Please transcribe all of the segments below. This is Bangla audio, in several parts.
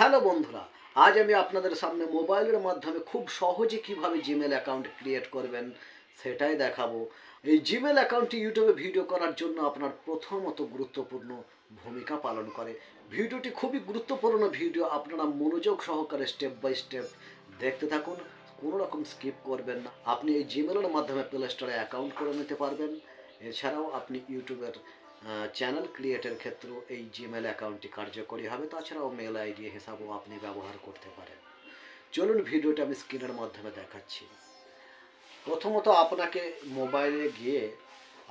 হ্যালো বন্ধুরা, আজ আমি আপনাদের সামনে মোবাইলের মাধ্যমে খুব সহজে কিভাবে জিমেল অ্যাকাউন্ট ক্রিয়েট করবেন সেটাই দেখাবো। এই জিমেল অ্যাকাউন্টটি ইউটিউবে ভিডিও করার জন্য আপনার প্রথমত গুরুত্বপূর্ণ ভূমিকা পালন করে। ভিডিওটি খুবই গুরুত্বপূর্ণ ভিডিও, আপনারা মনোযোগ সহকারে স্টেপ বাই স্টেপ দেখতে থাকুন, কোনো রকম স্কিপ করবেন না। আপনি এই জিমেলের মাধ্যমে প্লে স্টোরে অ্যাকাউন্ট করে নিতে পারবেন। এছাড়াও আপনি ইউটিউবের চ্যানেল ক্রিয়েটের ক্ষেত্রেও এই জিমেল অ্যাকাউন্টটি কার্যকরী হবে। তাছাড়াও মেল আইডি হিসাবেও আপনি ব্যবহার করতে পারেন। চলুন ভিডিওটা আমি স্ক্রিনের মাধ্যমে দেখাচ্ছি। প্রথমত আপনাকে মোবাইলে গিয়ে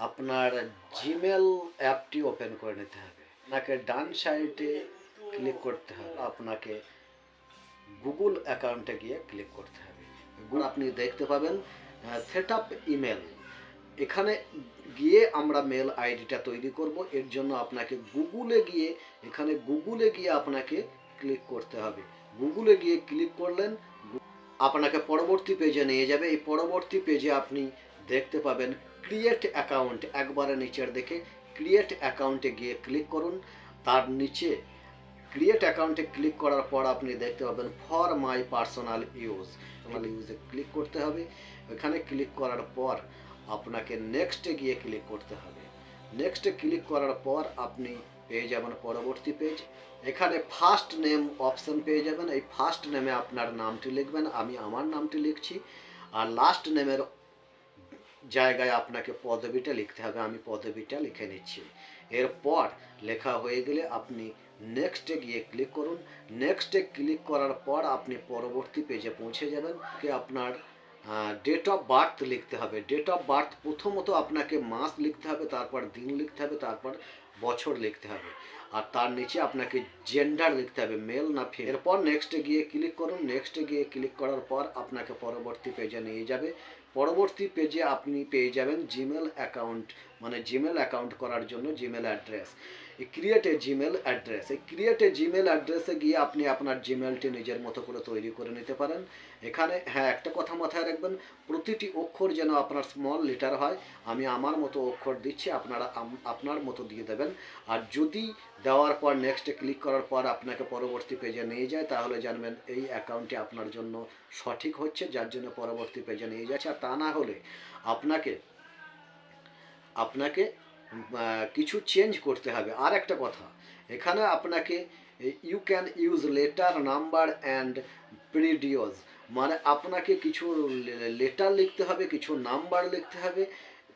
আপনার জিমেল অ্যাপটি ওপেন করে নিতে হবে। আপনাকে ডান সাইডে ক্লিক করতে হবে, আপনাকে গুগল অ্যাকাউন্টে গিয়ে ক্লিক করতে হবে। আপনি দেখতে পাবেন সেট আপ ইমেল, এখানে গিয়ে আমরা মেল আইডিটা তৈরি করব। এর জন্য আপনাকে গুগলে গিয়ে আপনাকে ক্লিক করতে হবে। গুগলে গিয়ে ক্লিক করলেন, আপনাকে পরবর্তী পেজে নিয়ে যাবে। এই পরবর্তী পেজে আপনি দেখতে পাবেন ক্রিয়েট অ্যাকাউন্ট, একবারে নিচের দিকে ক্রিয়েট অ্যাকাউন্টে গিয়ে ক্লিক করুন। তার নিচে ক্রিয়েট অ্যাকাউন্টে ক্লিক করার পর আপনি দেখতে পাবেন ফর মাই পার্সোনাল ইউজে ক্লিক করতে হবে। এখানে ক্লিক করার পর আপনাকে নেক্সটে গিয়ে ক্লিক করতে হবে। নেক্সটে ক্লিক করার পর আপনি পেয়ে যাবেন পরবর্তী পেজ। এখানে ফার্স্ট নেম অপশন পেয়ে যাবেন। এই ফার্স্ট নেমে আপনার নামটি লিখবেন, আমি আমার নামটি লিখছি। আর লাস্ট নেমের জায়গায় আপনাকে পদবিটা লিখতে হবে, আমি পদবিটা লিখে নিচ্ছি। এরপর লেখা হয়ে গেলে আপনি নেক্সটে গিয়ে ক্লিক করুন। নেক্সটে ক্লিক করার পর আপনি পরবর্তী পেজে পৌঁছে যাবেন। আপনার ডেট অফ বার্থ লিখতে হবে। ডেট অফ বার্থ প্রথমত আপনাকে মাস লিখতে হবে, তারপর দিন লিখতে হবে, তারপর বছর লিখতে হবে। আর তার নিচে আপনাকে জেন্ডার লিখতে হবে, মেল না ফিমেল। এরপর নেক্সটে গিয়ে ক্লিক করুন। নেক্সটে গিয়ে ক্লিক করার পর আপনাকে পরবর্তী পেজে নিয়ে যাবে। পরবর্তী পেজে আপনি পেয়ে যাবেন জিমেল অ্যাকাউন্ট, মানে জিমেল অ্যাকাউন্ট করার জন্য জিমেল অ্যাড্রেস। এই ক্রিয়েট এ জিমেল অ্যাড্রেস, এই ক্রিয়েট এ জিমেল অ্যাড্রেসে গিয়ে আপনি আপনার জিমেলটি নিজের মতো করে তৈরি করে নিতে পারেন। এখানে হ্যাঁ, একটা কথা মাথায় রাখবেন, প্রতিটি অক্ষর যেন আপনার স্মল লেটার হয়। আমি আমার মতো অক্ষর দিচ্ছি, আপনারা আপনার মতো দিয়ে দেবেন। আর যদি দেওয়ার পর নেক্সটে ক্লিক করার পর আপনাকে পরবর্তী পেজে নিয়ে যায়, তাহলে জানবেন এই অ্যাকাউন্টটি আপনার জন্য সঠিক হচ্ছে, যার জন্য পরবর্তী পেজে নিয়ে যাচ্ছে। আর তা না হলে আপনাকে আপনাকে কিছু চেঞ্জ করতে হবে। আর একটা কথা, এখানে আপনাকে you can use letter, number and প্রিডিওস, মানে আপনাকে কিছু লেটার লিখতে হবে, কিছু নাম্বার লিখতে হবে,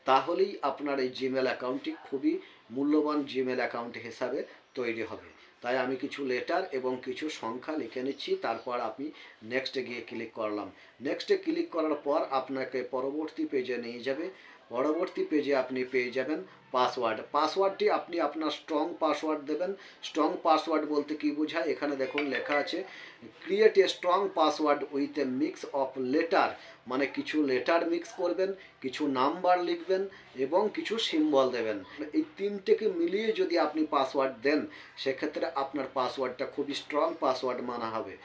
তাহলেই আপনার এই জিমেল অ্যাকাউন্টটি খুবই মূল্যবান জিমেল অ্যাকাউন্ট হিসাবে তৈরি হবে। তাই আমি কিছু লেটার এবং কিছু সংখ্যা লিখে নিচ্ছি। তারপর আপনি নেক্সটে গিয়ে ক্লিক করলাম। নেক্সটে ক্লিক করার পর আপনাকে পরবর্তী পেজে নিয়ে যাবে। পরবর্তী পেজে আপনি পেয়ে যাবেন পাসওয়ার্ড। পাসওয়ার্ডটি আপনি আপনার স্ট্রং পাসওয়ার্ড দেবেন। স্ট্রং পাসওয়ার্ড বলতে কি বোঝায়, এখানে দেখুন লেখা আছে create a strong password with a mix of letter, মানে কিছু লেটার মিক্স করবেন, কিছু নাম্বার লিখবেন এবং কিছু সিম্বল দেবেন। এই তিনটেকে মিলিয়ে যদি আপনি পাসওয়ার্ড দেন, সেক্ষেত্রে আপনার পাসওয়ার্ডটা খুবই স্ট্রং পাসওয়ার্ড মানা হবে।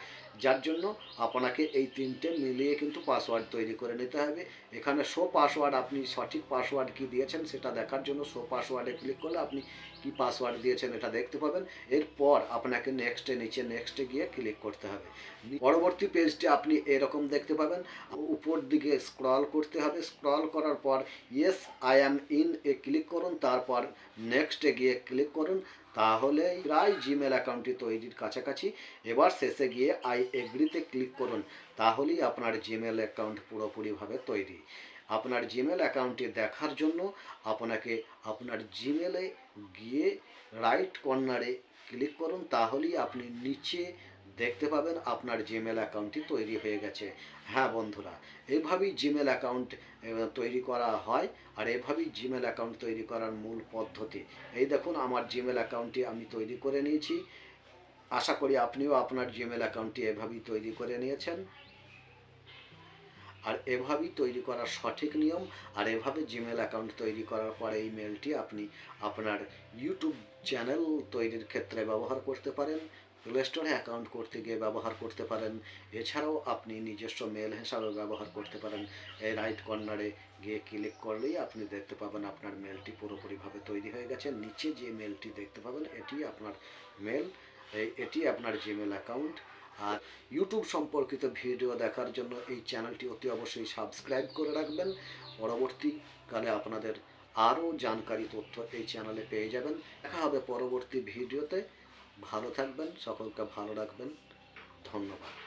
যার জন্য আপনাকে এই তিনটে মিলিয়ে কিন্তু পাসওয়ার্ড তৈরি করে নিতে হবে। এখানে শো পাসওয়ার্ড, আপনি সঠিক পাসওয়ার্ড কি দিয়েছেন সেটা দেখার জন্য শো পাসওয়ার্ডে ক্লিক করলে আপনি কি পাসওয়ার্ড দিয়েছেন এটা দেখতে পাবেন। এরপর আপনাকে নেক্সটে গিয়ে ক্লিক করতে হবে। পরবর্তী পেজটি আপনি এরকম দেখতে পাবেন। উপর দিকে স্ক্রল করতে হবে। স্ক্রল করার পর yes I am in a click করুন, তারপর নেক্সটে গিয়ে ক্লিক করুন। তাহলে প্রায় জিমেল অ্যাকাউন্টটি তৈরির কাছাকাছি। এবার শেষে গিয়ে আই এগ্রিতে ক্লিক করুন, তাহলেই আপনার জিমেল অ্যাকাউন্ট পুরোপুরিভাবে তৈরি। আপনার জিমেল অ্যাকাউন্টটি দেখার জন্য আপনাকে আপনার জিমেলে গিয়ে রাইট কর্নারে ক্লিক করুন, তাহলেই আপনি নিচে দেখতে পাবেন আপনার জিমেল অ্যাকাউন্টটি তৈরি হয়ে গেছে। হ্যাঁ বন্ধুরা, এভাবেই জিমেল অ্যাকাউন্ট তৈরি করা হয়। আর এভাবেই জিমেল অ্যাকাউন্ট তৈরি করার মূল পদ্ধতি। এই দেখুন আমার জিমেল অ্যাকাউন্টটি আমি তৈরি করে নিয়েছি। আশা করি আপনিও আপনার জিমেল অ্যাকাউন্টটি এভাবেই তৈরি করে নিয়েছেন। আর এভাবেই তৈরি করার সঠিক নিয়ম। আর এভাবে জিমেল অ্যাকাউন্ট তৈরি করার পরে এই মেলটি আপনি আপনার ইউটিউব চ্যানেল তৈরির ক্ষেত্রে ব্যবহার করতে পারেন, প্লে স্টোরে অ্যাকাউন্ট করতে গিয়ে ব্যবহার করতে পারেন। এছাড়াও আপনি নিজস্ব মেল হিসাবে ব্যবহার করতে পারেন। এই রাইট কর্নারে গিয়ে ক্লিক করলেই আপনি দেখতে পাবেন আপনার মেলটি পুরোপুরিভাবে তৈরি হয়ে গেছে। নিচে যে মেলটি দেখতে পাবেন এটি আপনার মেল। এটি আপনার জিমেল অ্যাকাউন্ট। আর ইউটিউব সম্পর্কিত ভিডিও দেখার জন্য এই চ্যানেলটি অতি অবশ্যই সাবস্ক্রাইব করে রাখবেন। পরবর্তীকালে আপনাদের আরও জানকারি তথ্য এই চ্যানেলে পেয়ে যাবেন। দেখা হবে পরবর্তী ভিডিওতে। ভালো থাকবেন, সকলকে ভালো রাখবেন। ধন্যবাদ।